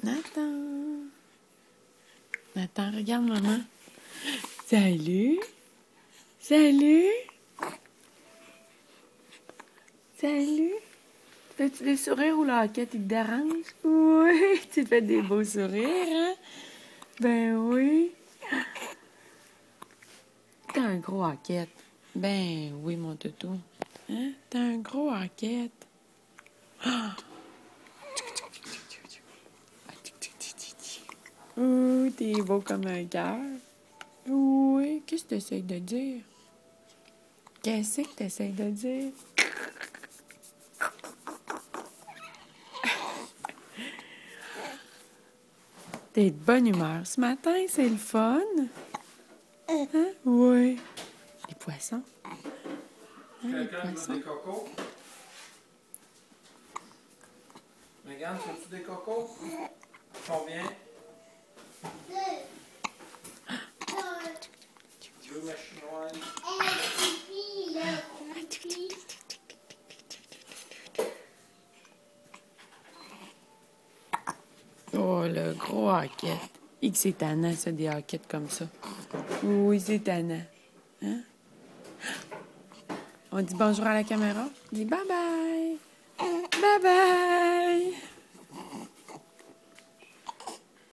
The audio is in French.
Nathan. Nathan, regarde maman. Salut. Salut. Salut. Fais-tu des sourires ou la hoquette, il te dérange? Oui, tu fais des beaux sourires, hein? Ben oui. T'as un gros hoquette. Ben oui, mon toutou. Hein? T'as un gros hoquette. Oh, t'es beau comme un cœur. Oui, qu'est-ce que t'essayes de dire? Qu'est-ce que t'essayes de dire? T'es de bonne humeur ce matin, c'est le fun. Hein? Oui. Les poissons. Hein, les Quelqu'un veut poissons. des cocos? Megan, veux-tu des cocos? Combien? Deux machinoises. Oh, le gros hoquette. Et que c'est tannant, ça, des hoquettes comme ça. Oui, c'est tannant. Hein? On dit bonjour à la caméra. On dit bye-bye. Bye-bye.